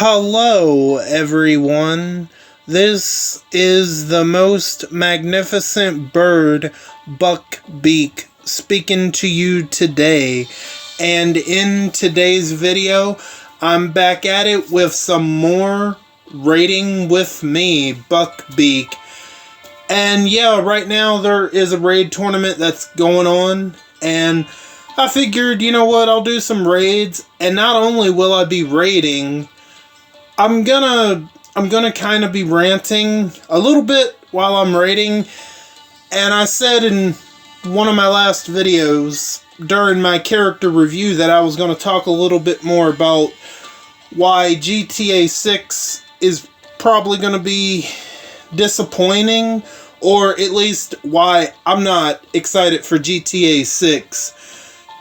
Hello, everyone. This is the most magnificent bird, Beak, speaking to you today. And in today's video, I'm back at it with some more raiding with me, Beak. And yeah, right now there is a raid tournament that's going on, and I figured, you know what, I'll do some raids, and not only will I be raiding, I'm gonna kind of be ranting a little bit while I'm raiding. And I said in one of my last videos during my character review that I was going to talk a little bit more about why GTA 6 is probably going to be disappointing, or at least why I'm not excited for GTA 6.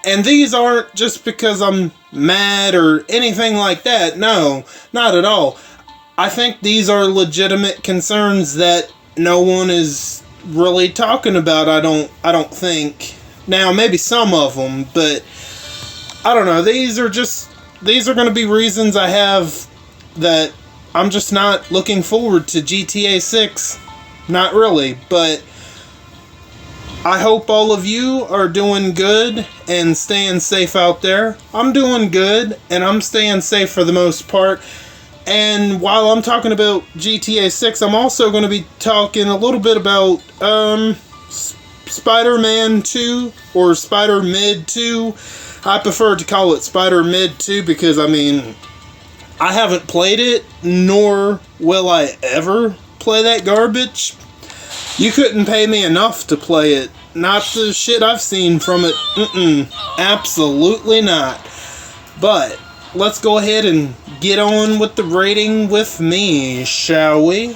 And these aren't just because I'm mad or anything like that. No, not at all. I think these are legitimate concerns that no one is really talking about. I don't think. Now, maybe some of them, but I don't know. These are going to be reasons I have that I'm just not looking forward to GTA 6. Not really, but I hope all of you are doing good and staying safe out there. I'm doing good, and I'm staying safe for the most part. And while I'm talking about GTA 6, I'm also going to be talking a little bit about Spider-Man 2, or Spider-Mid 2. I prefer to call it Spider-Mid 2 because, I mean, I haven't played it, nor will I ever play that garbage. You couldn't pay me enough to play it. Not the shit I've seen from it. Absolutely not. But let's go ahead and get on with the rating with me, shall we?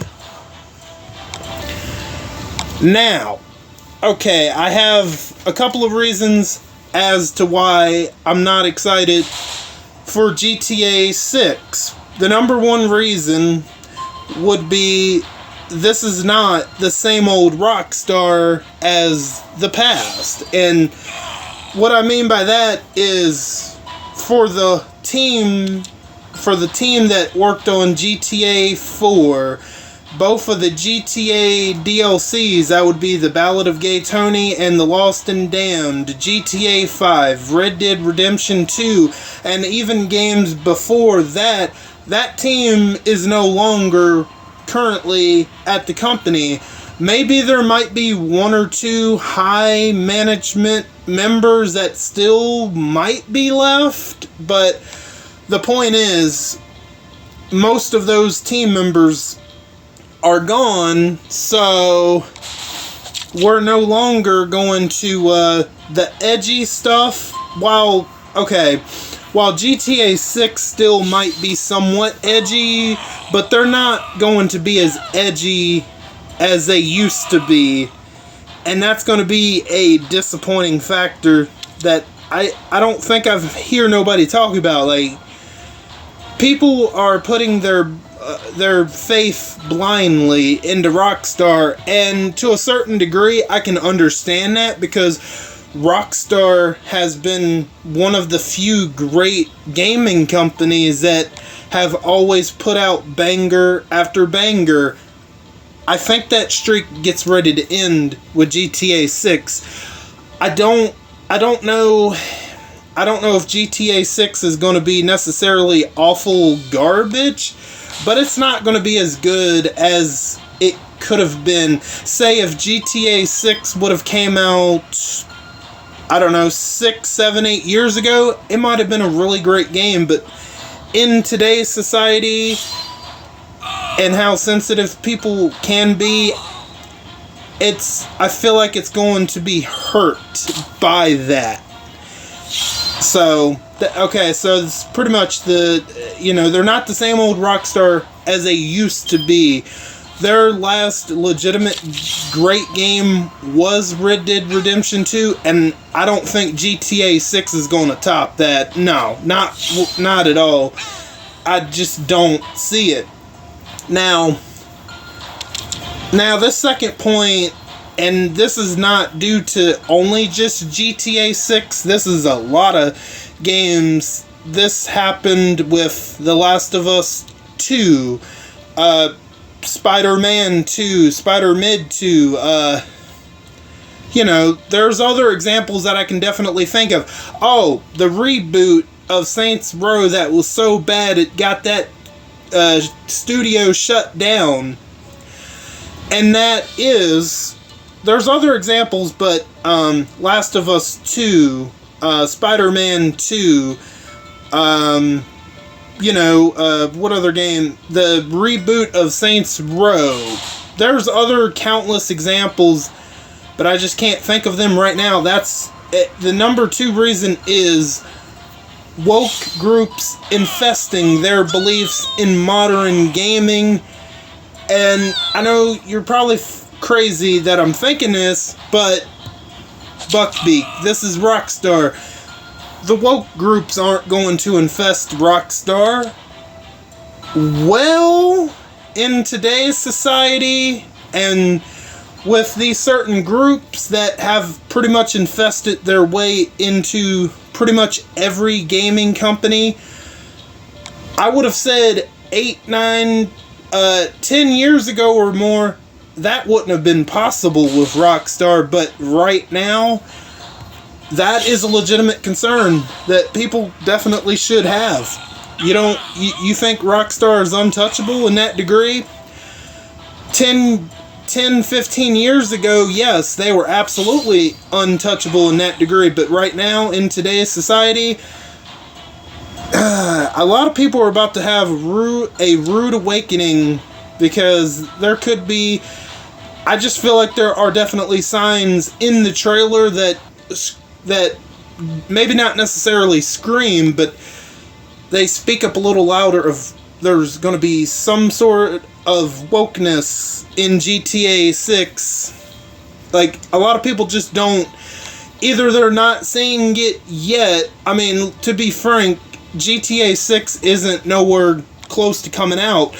Now, okay, I have a couple of reasons as to why I'm not excited for GTA 6. The number one reason would be this is not the same old Rockstar as the past. And what I mean by that is for the team that worked on GTA 4, both of the GTA DLCs, that would be the Ballad of Gay Tony and the Lost and Damned, GTA 5, Red Dead Redemption 2, and even games before that, that team is no longer currently at the company. Maybe there might be one or two high management members that still might be left, but the point is, most of those team members are gone, so we're no longer going to the edgy stuff. While GTA 6 still might be somewhat edgy, but they're not going to be as edgy as they used to be. And that's going to be a disappointing factor that I don't think I hear nobody talk about. Like, people are putting their faith blindly into Rockstar, and to a certain degree I can understand that, because Rockstar has been one of the few great gaming companies that have always put out banger after banger. I think that streak gets ready to end with GTA 6. I don't know if GTA 6 is going to be necessarily awful garbage, but it's not going to be as good as it could have been. Say if GTA 6 would have came out, I don't know, 6, 7, 8 years ago, it might have been a really great game, but in today's society and how sensitive people can be, I feel like it's going to be hurt by that. So, so it's pretty much they're not the same old Rockstar as they used to be. Their last legitimate great game was Red Dead Redemption 2, and I don't think GTA 6 is going to top that. No, not at all. I just don't see it. Now this second point, and this is not due to only just GTA 6, this is a lot of games. This happened with The Last of Us 2, Spider-Man 2, Spider-Mid 2, there's other examples that I can definitely think of. Oh, the reboot of Saints Row that was so bad it got that studio shut down. And that is, there's other examples, but Last of Us 2, Spider-Man 2, what other game? The reboot of Saints Row. There's other countless examples, but I just can't think of them right now. That's the number 2 reason is woke groups infesting their beliefs in modern gaming. And I know you're probably crazy that I'm thinking this, but Beak, this is Rockstar. The woke groups aren't going to infest Rockstar. Well, in today's society, and with these certain groups that have pretty much infested their way into pretty much every gaming company, I would have said 8, 9, 10 years ago or more, that wouldn't have been possible with Rockstar, but right now, that is a legitimate concern that people definitely should have. You think Rockstar is untouchable in that degree? 10, 15 years ago, yes, they were absolutely untouchable in that degree, but right now, in today's society, a lot of people are about to have a rude awakening, because there could be, I just feel like there are definitely signs in the trailer that maybe not necessarily scream, but they speak up a little louder of there's going to be some sort of wokeness in GTA 6. Like, a lot of people just don't, either they're not seeing it yet. I mean, to be frank, GTA 6 isn't nowhere close to coming out.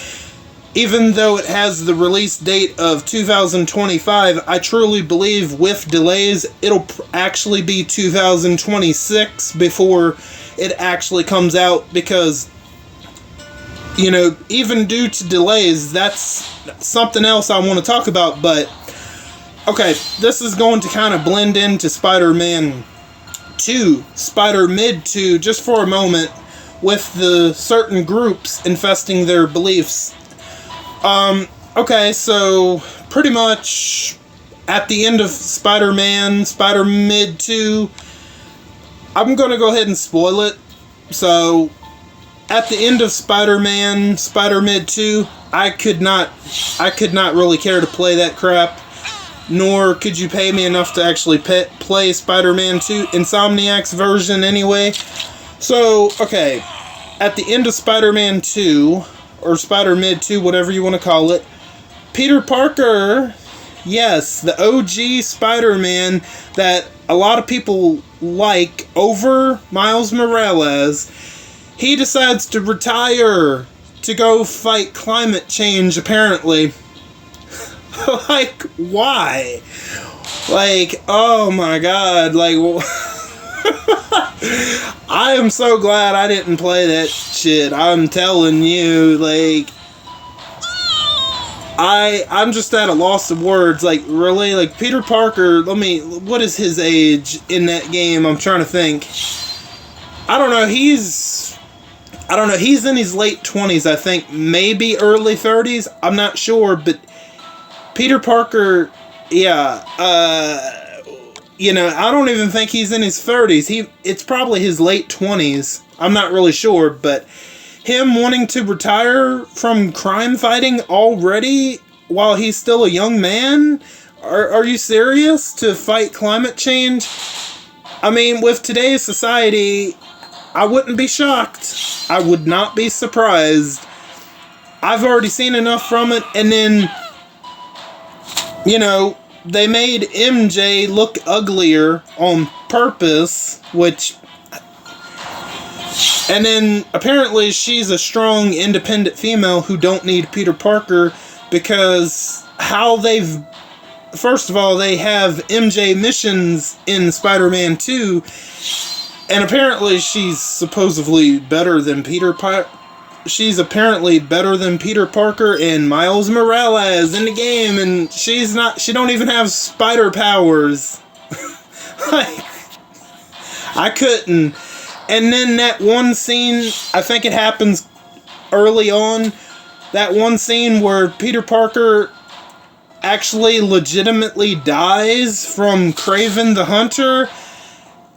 Even though it has the release date of 2025, I truly believe with delays, it'll actually be 2026 before it actually comes out, because, even due to delays, that's something else I want to talk about. But, okay, this is going to kind of blend into Spider-Man 2, Spider-Mid 2, just for a moment, with the certain groups infesting their beliefs. Okay, so pretty much at the end of Spider-Mid 2, I'm going to go ahead and spoil it. So, at the end of Spider-Mid 2, I could not really care to play that crap, nor could you pay me enough to actually play Spider-Man 2, Insomniac's version anyway. So, okay, at the end of Spider-Man 2, or Spider-Mid 2, whatever you want to call it, Peter Parker, yes, the OG Spider-Man that a lot of people like over Miles Morales, he decides to retire to go fight climate change, apparently. Like, why? Like, oh my god, like, I am so glad I didn't play that shit. I'm telling you, like, I'm just at a loss of words. Like, really? Like, Peter Parker, what is his age in that game? I'm trying to think. I don't know, he's in his late 20s, I think. Maybe early 30s. I'm not sure, but Peter Parker, yeah, I don't even think he's in his 30s. It's probably his late 20s. I'm not really sure, but him wanting to retire from crime fighting already while he's still a young man? Are you serious? To fight climate change? I mean, with today's society, I wouldn't be shocked. I would not be surprised. I've already seen enough from it, and then, they made MJ look uglier on purpose, and then apparently she's a strong, independent female who don't need Peter Parker, because first of all, they have MJ missions in Spider-Man 2, and apparently she's supposedly better than Peter Parker. she's apparently better than Peter Parker and Miles Morales in the game, and she don't even have spider powers. Like, I couldn't. And then that one scene, I think it happens early on, that one scene where Peter Parker actually legitimately dies from Kraven the Hunter.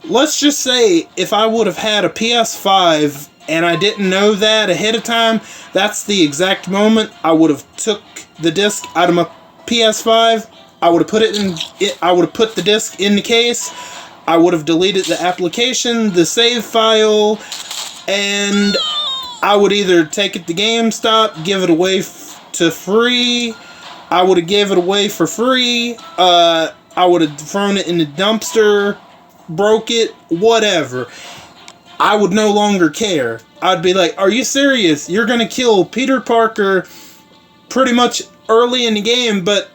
Let's just say, if I would have had a PS5 and I didn't know that ahead of time, that's the exact moment I would have took the disc out of my PS5. I would have put I would have put the disc in the case. I would have deleted the application, the save file, and I would either take it to GameStop, give it away to free. I would have gave it away for free. I would have thrown it in the dumpster, broke it, whatever. I would no longer care. I'd be like, are you serious? You're going to kill Peter Parker pretty much early in the game, but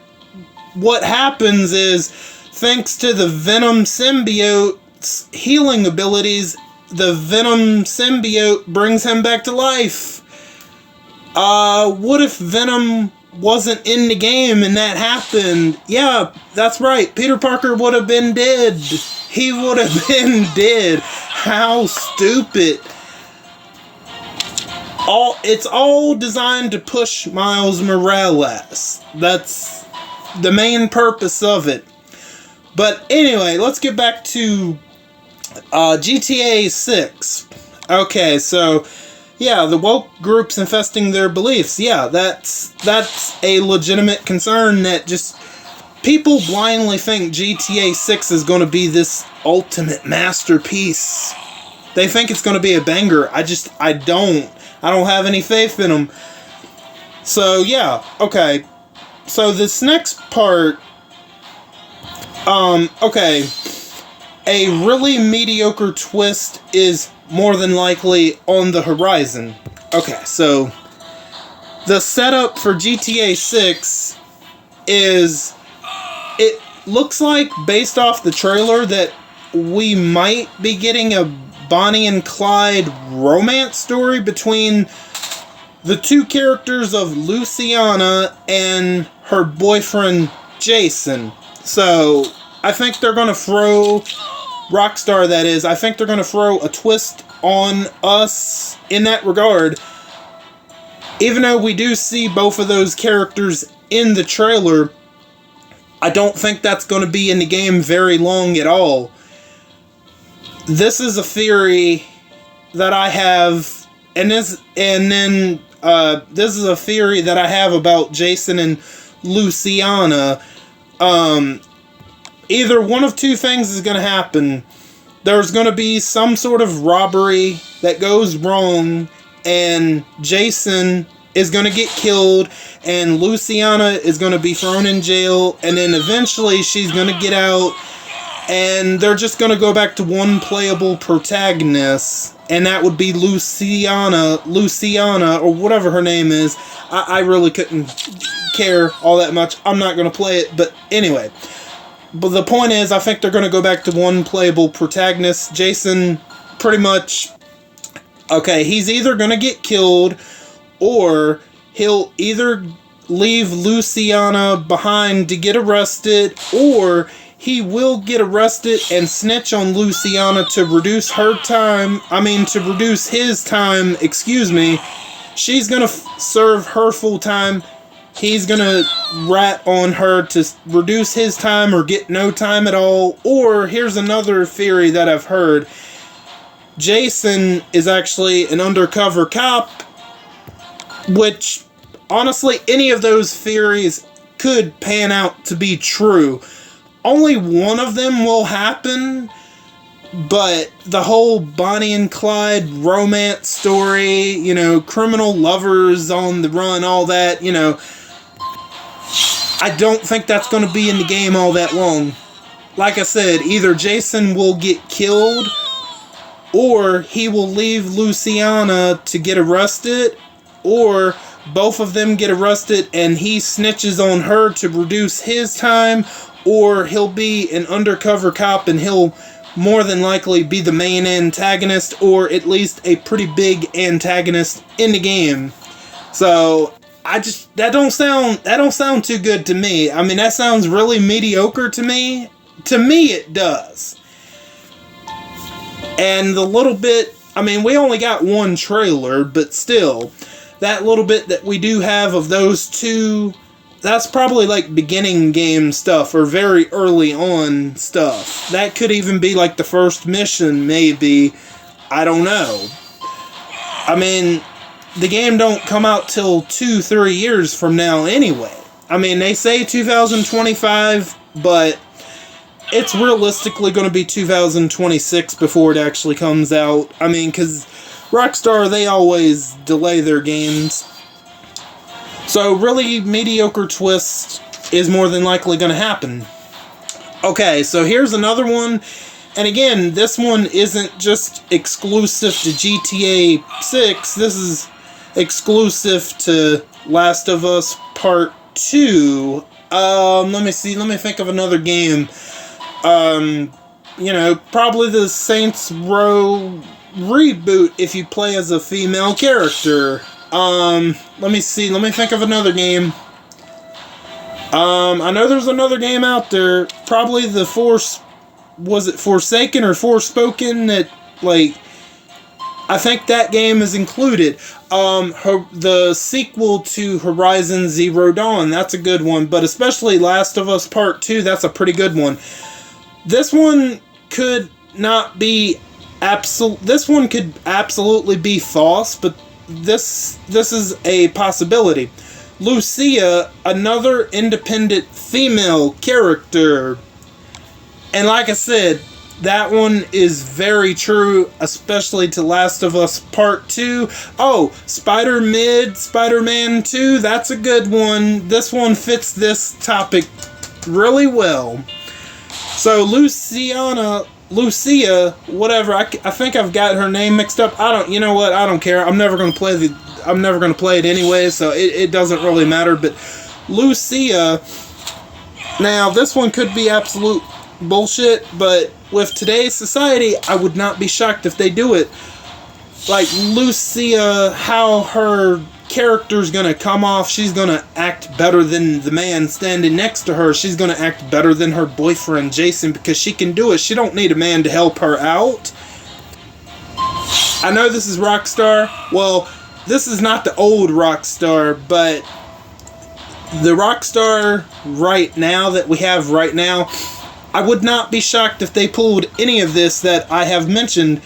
what happens is, thanks to the Venom symbiote's healing abilities, the Venom symbiote brings him back to life. What if Venom wasn't in the game and that happened? Yeah, that's right. Peter Parker would have been dead. He would have been dead. How stupid. It's all designed to push Miles Morales. That's the main purpose of it. But anyway, let's get back to GTA 6. Okay, so yeah, the woke groups infesting their beliefs. Yeah, that's a legitimate concern that just people blindly think GTA 6 is going to be this ultimate masterpiece. They think it's going to be a banger. I don't have any faith in them. So yeah, okay. So this next part, okay, a really mediocre twist is more than likely on the horizon. Okay, so the setup for GTA 6 is, it looks like, based off the trailer, that we might be getting a Bonnie and Clyde romance story between the two characters of Luciana and her boyfriend Jason. So I think they're going to throw, Rockstar that is, I think they're going to throw a twist on us in that regard. Even though we do see both of those characters in the trailer, I don't think that's going to be in the game very long at all. This is a theory that I have, and this is a theory that I have about Jason and Luciana. Either one of two things is going to happen. There's going to be some sort of robbery that goes wrong, and Jason is going to get killed, and Luciana is going to be thrown in jail, and then eventually she's going to get out, and they're just going to go back to one playable protagonist, and that would be Luciana, or whatever her name is. I really couldn't care all that much. I'm not going to play it, but anyway. But the point is, I think they're going to go back to one playable protagonist. Jason, pretty much, okay, he's either going to get killed, or he'll either leave Luciana behind to get arrested, or he will get arrested and snitch on Luciana to reduce his time, excuse me. She's going to serve her full time. He's going to rat on her to reduce his time or get no time at all. Or, here's another theory that I've heard. Jason is actually an undercover cop, which, honestly, any of those theories could pan out to be true. Only one of them will happen, but the whole Bonnie and Clyde romance story, criminal lovers on the run, all that, I don't think that's going to be in the game all that long. Like I said, either Jason will get killed, or he will leave Luciana to get arrested, or both of them get arrested and he snitches on her to reduce his time, or he'll be an undercover cop and he'll more than likely be the main antagonist, or at least a pretty big antagonist in the game. So that don't sound too good to me. I mean, that sounds really mediocre to me. To me, it does. And the little bit, I mean, we only got one trailer, but still, that little bit that we do have of those two, that's probably like beginning game stuff or very early on stuff. That could even be like the first mission, maybe. I don't know. I mean, the game don't come out till 2-3 years from now anyway. I mean, they say 2025, but it's realistically going to be 2026 before it actually comes out. I mean, because Rockstar, they always delay their games. So, really, mediocre twist is more than likely going to happen. Okay, so here's another one. And again, this one isn't just exclusive to GTA 6. This is exclusive to Last of Us Part 2. Let me see. Let me think of another game. Probably the Saints Row reboot if you play as a female character. Let me see. Let me think of another game. I know there's another game out there. Probably the was it Forsaken or Forspoken that, like, I think that game is included. The sequel to Horizon Zero Dawn, that's a good one. But especially Last of Us Part 2, that's a pretty good one. This one could not be this one could absolutely be false, but this is a possibility. Lucia, another independent female character. And like I said, that one is very true, especially to Last of Us Part 2. Oh, Spider-Man 2, that's a good one. This one fits this topic really well. So Lucia, whatever, I think I've got her name mixed up. You know what, I don't care. I'm never going to play it anyway, so it doesn't really matter. But Lucia, now this one could be absolute bullshit, but with today's society, I would not be shocked if they do it. Like Lucia, how her character's gonna come off, she's gonna act better than the man standing next to her. She's gonna act better than her boyfriend Jason because she can do it. She don't need a man to help her out. I know this is Rockstar. Well, this is not the old Rockstar, but the Rockstar right now that we have right now, I would not be shocked if they pulled any of this that I have mentioned.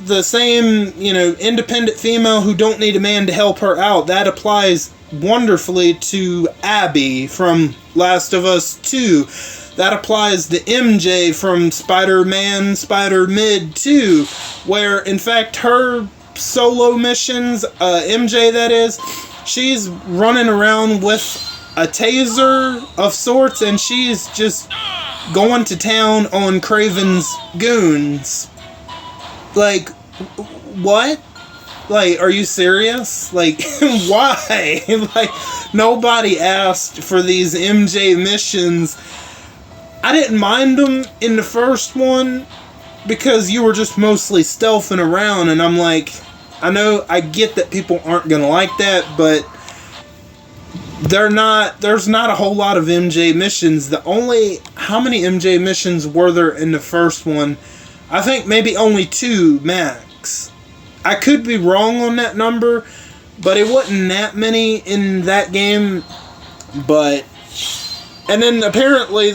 The same, independent female who don't need a man to help her out. That applies wonderfully to Abby from Last of Us 2. That applies to MJ from Spider-Mid 2, where, in fact, her solo missions, MJ that is, she's running around with a taser of sorts, and she's just going to town on Kraven's goons. Like, what? Like, are you serious? Like, why? Like, nobody asked for these MJ missions. I didn't mind them in the first one because you were just mostly stealthing around, and I'm like, I get that people aren't gonna like that, but there's not a whole lot of MJ missions. How many MJ missions were there in the first one? I think maybe only 2 max. I could be wrong on that number, but it wasn't that many in that game. And then apparently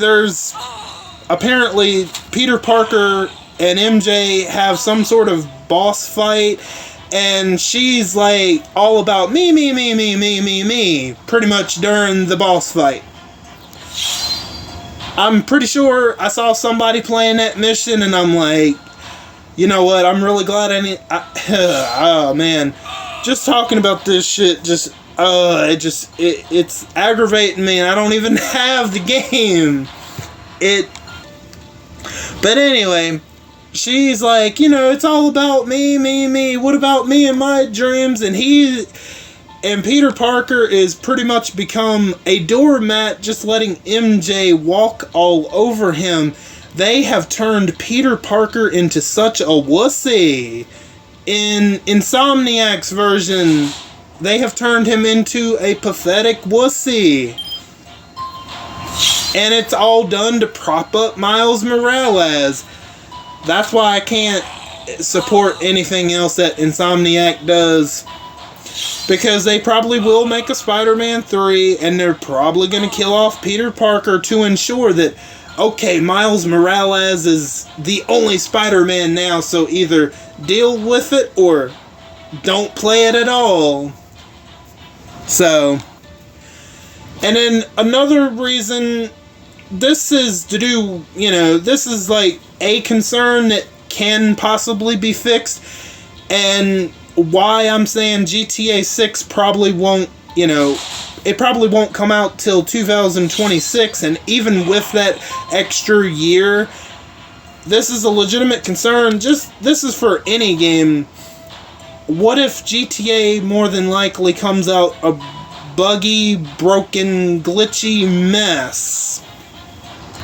Peter Parker and MJ have some sort of boss fight, and she's like all about me, pretty much during the boss fight. I'm pretty sure I saw somebody playing that mission, and I'm like, you know what, I'm really glad oh man, just talking about this shit, it's aggravating me, and I don't even have the game. But anyway, she's like, it's all about me, what about me and my dreams? And Peter Parker is pretty much become a doormat, just letting MJ walk all over him. They have turned Peter Parker into such a wussy. In Insomniac's version, they have turned him into a pathetic wussy. And it's all done to prop up Miles Morales. That's why I can't support anything else that Insomniac does. Because they probably will make a Spider-Man 3, and they're probably going to kill off Peter Parker to ensure that, okay, Miles Morales is the only Spider-Man now, so either deal with it or don't play it at all. So, and then another reason, this is to do, this is like a concern that can possibly be fixed, and why I'm saying GTA 6 probably won't, it probably won't come out till 2026, and even with that extra year, this is a legitimate concern. This is for any game. What if GTA more than likely comes out a buggy, broken, glitchy mess?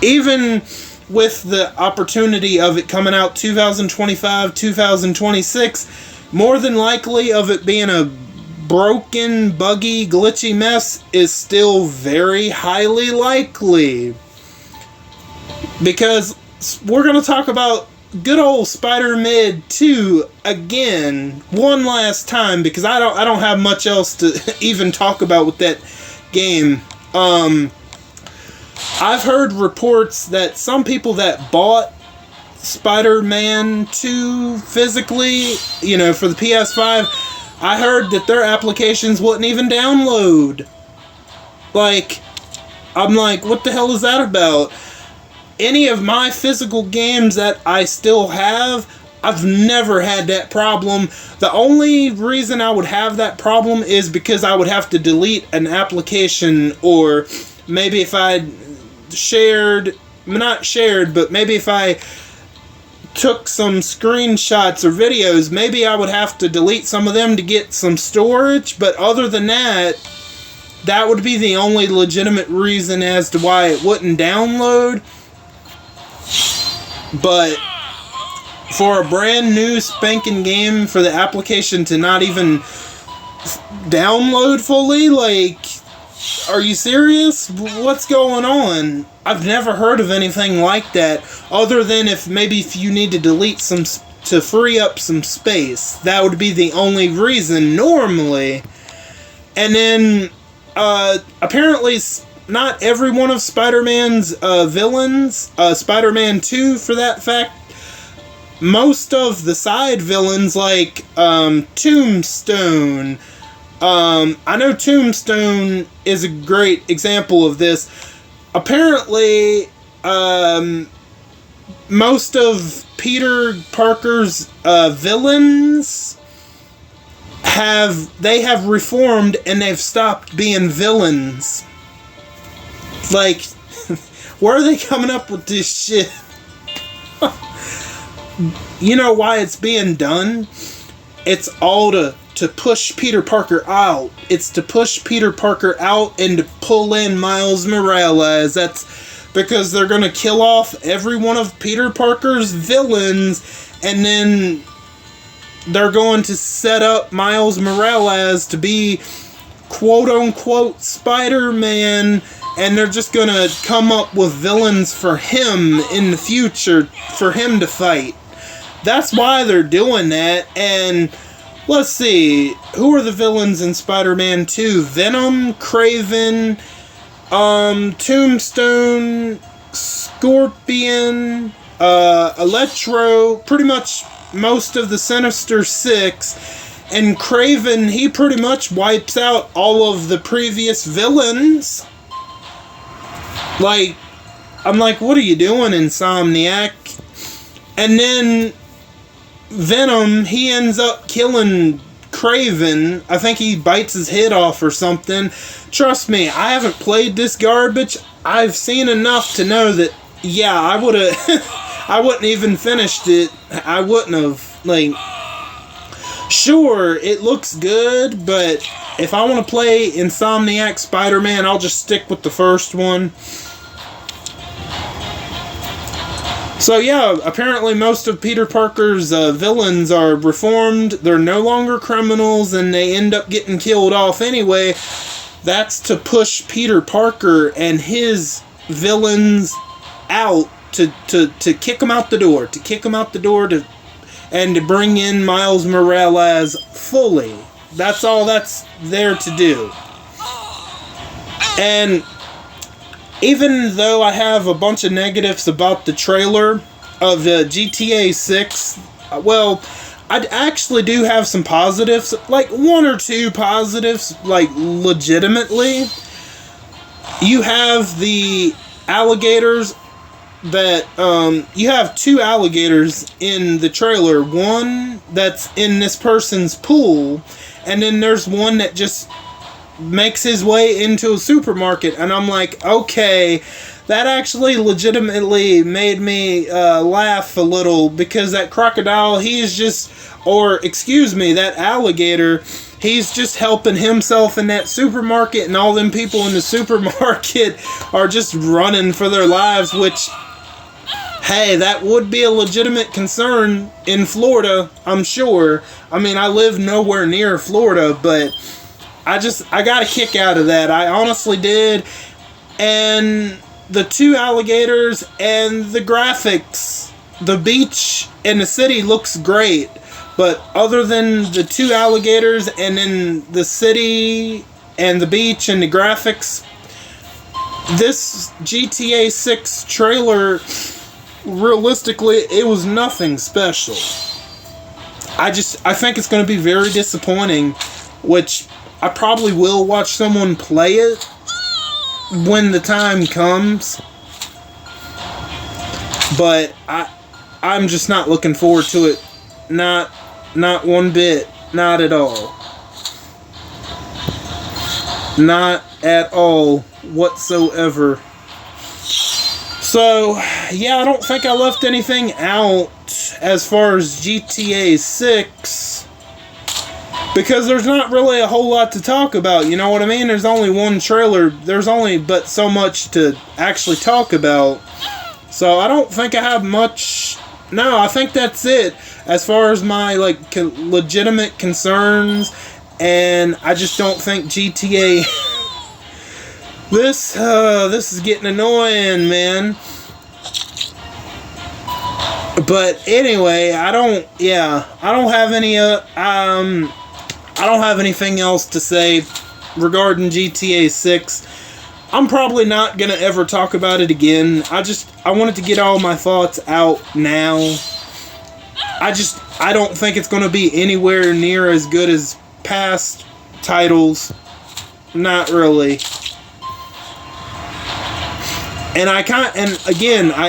Even with the opportunity of it coming out 2025, 2026, more than likely of it being a broken, buggy, glitchy mess is still very highly likely. Because we're going to talk about good old Spider-Man 2 again, one last time, because I don't have much else to even talk about with that game. I've heard reports that some people that bought Spider-Man 2 physically, for the PS5, I heard that their applications wouldn't even download. I'm like, what the hell is that about? Any of my physical games that I still have, I've never had that problem. The only reason I would have that problem is because I would have to delete an application, or maybe if I maybe if I took some screenshots or videos, maybe I would have to delete some of them to get some storage, but other than that, that would be the only legitimate reason as to why it wouldn't download. But for a brand new spanking game, for the application to not even download fully, are you serious? What's going on? I've never heard of anything like that, other than if you need to delete some to free up some space. That would be the only reason normally. And then apparently not every one of Spider-Man's villains, Spider-Man 2 for that fact, most of the side villains like Tombstone, I know Tombstone is a great example of this. Apparently, most of Peter Parker's villains have reformed and they've stopped being villains. Where are they coming up with this shit? You know why it's being done? It's all to push Peter Parker out. It's to push Peter Parker out and to pull in Miles Morales. That's because they're going to kill off every one of Peter Parker's villains, and then they're going to set up Miles Morales to be quote-unquote Spider-Man, and they're just going to come up with villains for him in the future, for him to fight. That's why they're doing that. And let's see, who are the villains in Spider-Man 2? Venom, Kraven, Tombstone, Scorpion, Electro, pretty much most of the Sinister Six. And Kraven, he pretty much wipes out all of the previous villains. I'm like, what are you doing, Insomniac? And then Venom, he ends up killing Kraven. I think he bites his head off or something. Trust me, I haven't played this garbage. I've seen enough to know that, yeah, I would've I wouldn't even finished it. I wouldn't have. Sure, it looks good, but if I want to play Insomniac Spider-Man, I'll just stick with the first one. So yeah, apparently most of Peter Parker's villains are reformed. They're no longer criminals, and they end up getting killed off anyway. That's to push Peter Parker and his villains out, to kick them out the door, and to bring in Miles Morales fully. That's all that's there to do. And even though I have a bunch of negatives about the trailer of GTA 6, well, I actually do have some positives, like one or two positives, like legitimately. You have the alligators that, you have two alligators in the trailer. One that's in this person's pool, and then there's one that just makes his way into a supermarket, and I'm like, okay, that actually legitimately made me laugh a little, because that crocodile, that alligator, he's just helping himself in that supermarket, and all them people in the supermarket are just running for their lives, which, hey, that would be a legitimate concern in Florida, I'm sure. I mean, I live nowhere near Florida, but I got a kick out of that. I honestly did. And the two alligators and the graphics, the beach and the city looks great. But other than the two alligators and then the city and the beach and the graphics, this GTA 6 trailer, realistically, it was nothing special. I think it's going to be very disappointing, which I probably will watch someone play it when the time comes. But I'm just not looking forward to it. Not one bit. Not at all. Not at all whatsoever. So, yeah, I don't think I left anything out as far as GTA 6. Because there's not really a whole lot to talk about, you know what I mean? There's only one trailer. There's only but so much to actually talk about. So I don't think I have much. No, I think that's it as far as my legitimate concerns. And I just don't think GTA. This is getting annoying, man. But anyway, I don't have anything else to say regarding GTA 6. I'm probably not going to ever talk about it again. I wanted to get all my thoughts out now. I don't think it's going to be anywhere near as good as past titles. Not really. And I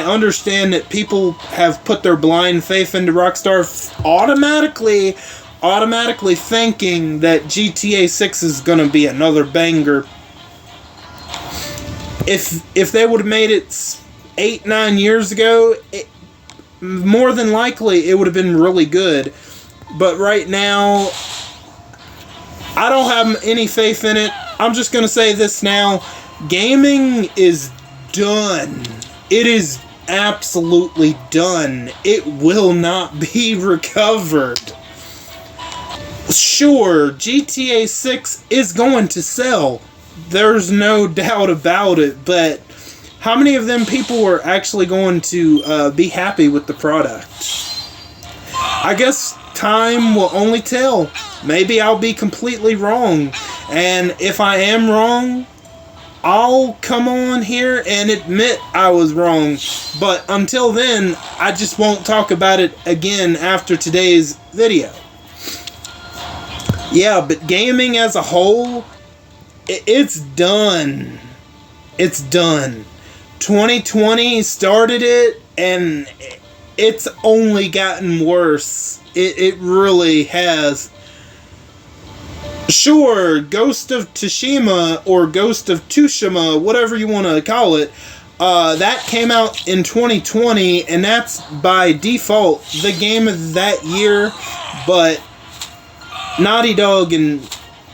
understand that people have put their blind faith into Rockstar automatically thinking that GTA 6 is going to be another banger. If they would have made it 8-9 years ago, more than likely it would have been really good. But right now, I don't have any faith in it. I'm just going to say this now. Gaming is done. It is absolutely done. It will not be recovered. Sure, GTA 6 is going to sell. There's no doubt about it. But how many of them people are actually going to be happy with the product? I guess time will only tell. Maybe I'll be completely wrong. And if I am wrong, I'll come on here and admit I was wrong. But until then, I just won't talk about it again after today's video. Yeah, but gaming as a whole, it's done. It's done. 2020 started it, and it's only gotten worse. It really has. Sure, Ghost of Tsushima, or Ghost of Tsushima, whatever you want to call it, that came out in 2020, and that's by default the game of that year. But Naughty Dog and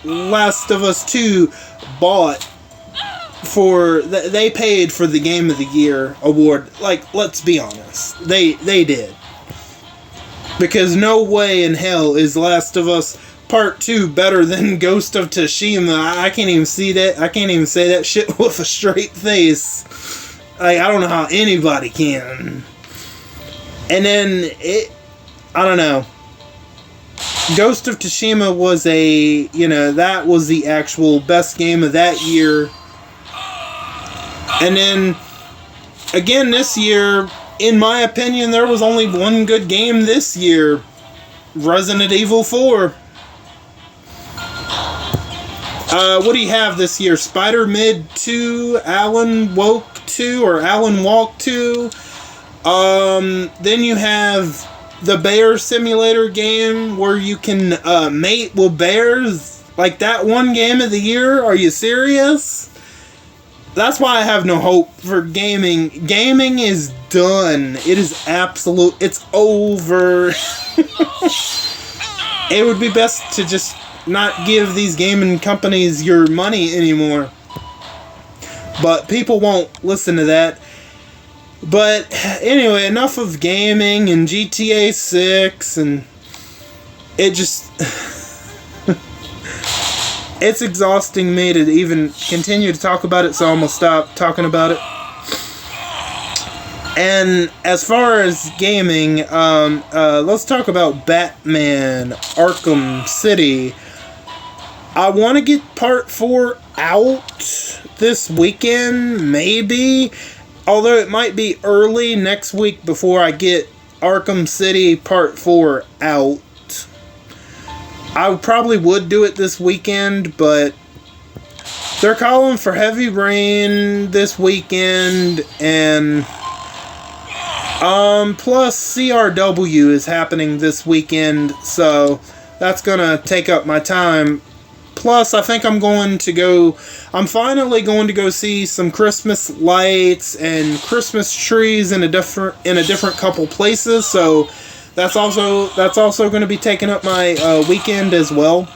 Last of Us 2 bought they paid for the Game of the Year award. Like, let's be honest, they did, because no way in hell is Last of Us Part 2 better than Ghost of Tsushima. I can't even see that. I can't even say that shit with a straight face. Like, I don't know how anybody can. And then I don't know. Ghost of Tsushima was that was the actual best game of that year. And then, again, this year, in my opinion, there was only one good game this year. Resident Evil 4. What do you have this year? Spider-Mid 2, Alan Woke 2, or Alan Walk 2. Then you have the Bear Simulator game where you can mate with bears. Like, that one game of the year? Are you serious? That's why I have no hope for gaming. Gaming is done. It is absolute. It's over. It would be best to just not give these gaming companies your money anymore. But people won't listen to that. But anyway, enough of gaming and GTA 6, and it just... it's exhausting me to even continue to talk about it, so I'm going to stop talking about it. And as far as gaming, let's talk about Batman Arkham City. I want to get Part 4 out this weekend, maybe. Although it might be early next week before I get Arkham City Part 4 out. I probably would do it this weekend, but they're calling for heavy rain this weekend, and plus CRW is happening this weekend, so that's gonna take up my time. Plus, I think I'm finally going to go see some Christmas lights and Christmas trees in a different couple places. So that's also going to be taking up my weekend as well.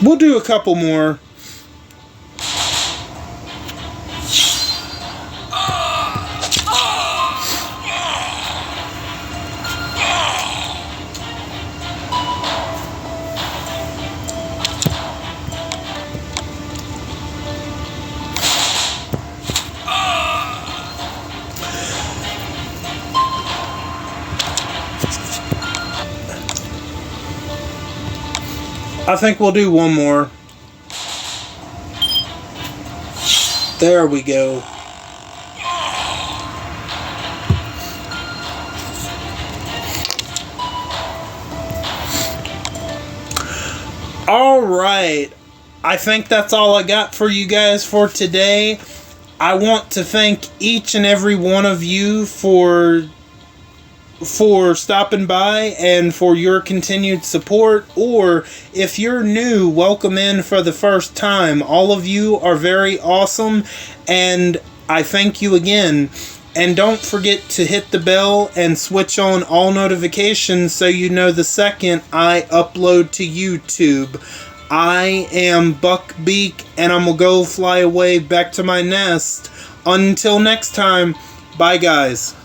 We'll do a couple more. I think we'll do one more. There we go. Alright. I think that's all I got for you guys for today. I want to thank each and every one of you for stopping by and for your continued support, or if you're new, welcome in for the first time. All of you are very awesome, and I thank you again. And don't forget to hit the bell and switch on all notifications so you know the second I upload to YouTube. I am Beak, and I'm gonna go fly away back to my nest. Until next time, bye guys.